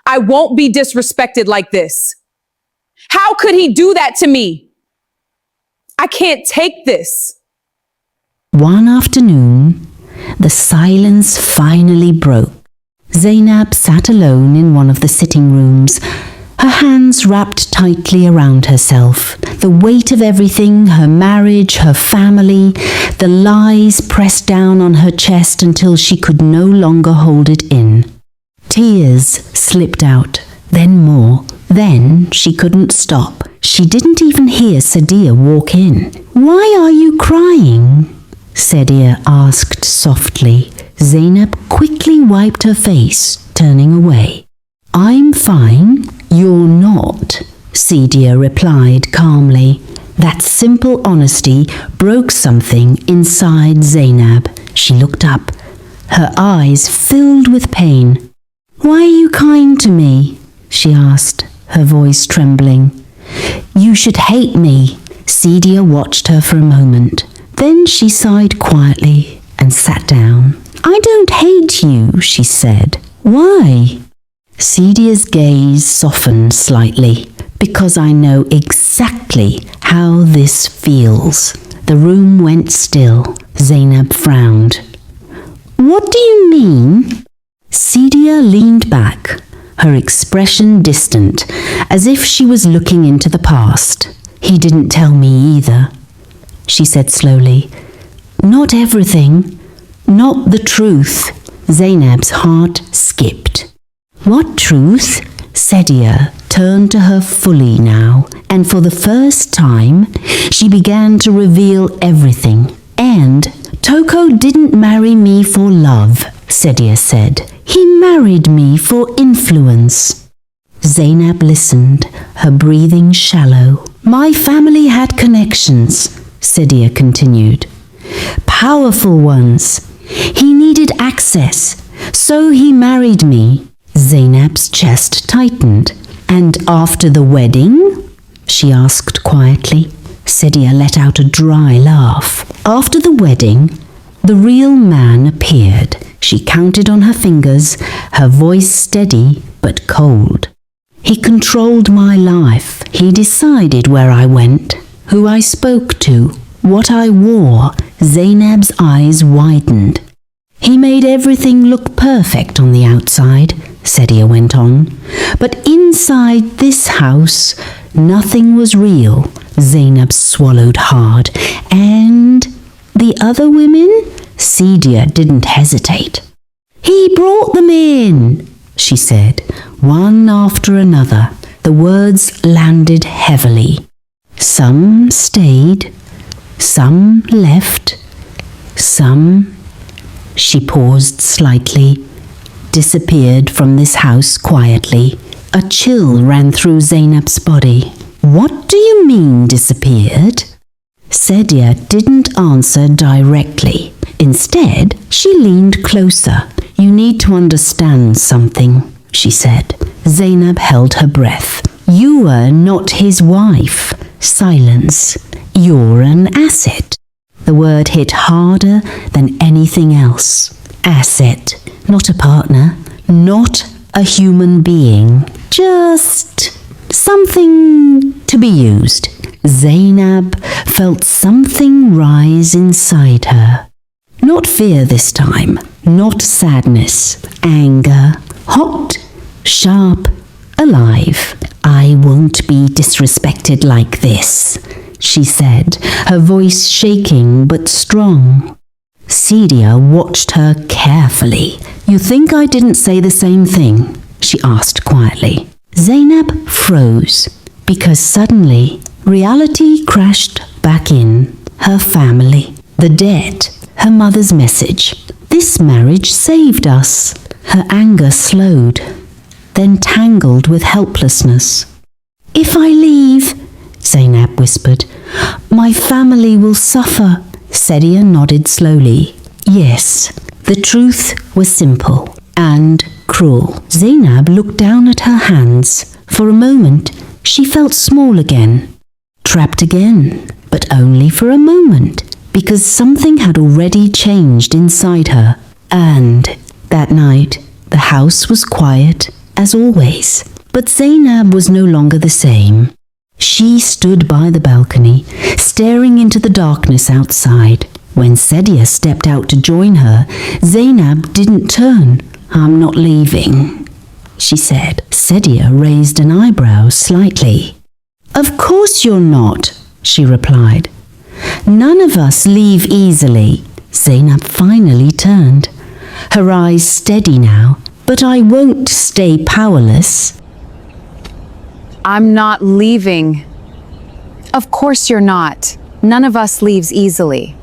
I won't be disrespected like this. How could he do that to me? I can't take this. One afternoon, the silence finally broke. Zainab sat alone in one of the sitting rooms, her hands wrapped tightly around herself. The weight of everything, her marriage, her family, the lies pressed down on her chest until she could no longer hold it in. Tears slipped out, then more. Then she couldn't stop. She didn't even hear Sedia walk in. "Why are you crying?" Sedia asked softly. Zainab quickly wiped her face, turning away. "I'm fine, you're not," Sedia replied calmly. That simple honesty broke something inside Zainab. She looked up, her eyes filled with pain. "Why are you kind to me?" she asked, her voice trembling. "You should hate me." Sedia watched her for a moment. Then she sighed quietly and sat down. "I don't hate you," she said. "Why?" Sedia's gaze softened slightly. "Because I know exactly how this feels." The room went still. Zainab frowned. "What do you mean?" Sedia leaned back, her expression distant, as if she was looking into the past. "He didn't tell me either," she said slowly. "Not everything. Not the truth." Zainab's heart skipped. "What truth?" Sedia turned to her fully now, and for the first time, she began to reveal everything. "And Toko didn't marry me for love," Sedia said. "He married me for influence." Zainab listened, her breathing shallow. "My family had connections," Sedia continued. "Powerful ones. He needed access, so he married me." Zainab's chest tightened. "And after the wedding?" she asked quietly. Sedia let out a dry laugh. "After the wedding, the real man appeared." She counted on her fingers, her voice steady but cold. "He controlled my life. He decided where I went, who I spoke to, what I wore." Zainab's eyes widened. "He made everything look perfect on the outside," Sedia went on. "But inside this house, nothing was real." Zainab swallowed hard. "And the other women?" Sedia didn't hesitate. "He brought them in," she said, one after another. The words landed heavily. "Some stayed, some left, some..." She paused slightly, disappeared from this house quietly. A chill ran through Zainab's body. "What do you mean disappeared?" Sedia didn't answer directly. Instead, she leaned closer. "You need to understand something," she said. Zainab held her breath. "You were not his wife." Silence. "You're an asset." The word hit harder than anything else. Asset. Not a partner. Not a human being. Just something to be used. Zainab felt something rise inside her. Not fear this time, not sadness, anger, hot, sharp, alive. "I won't be disrespected like this," she said, her voice shaking but strong. Sedia watched her carefully. "You think I didn't say the same thing?" she asked quietly. Zainab froze, because suddenly reality crashed back in. Her family, the debt, her mother's message. "This marriage saved us." Her anger slowed, then tangled with helplessness. "If I leave," Zainab whispered, "my family will suffer." Sedia nodded slowly. Yes, the truth was simple and cruel. Zainab looked down at her hands. For a moment, she felt small again. Trapped again, but only for a moment, because something had already changed inside her. And that night, the house was quiet as always. But Zainab was no longer the same. She stood by the balcony, staring into the darkness outside. When Sedia stepped out to join her, Zainab didn't turn. "I'm not leaving," she said. Sedia raised an eyebrow slightly. "Of course you're not," she replied. "None of us leave easily." Zainab finally turned, her eyes steady now. "But I won't stay powerless." I'm not leaving. Of course you're not. None of us leaves easily.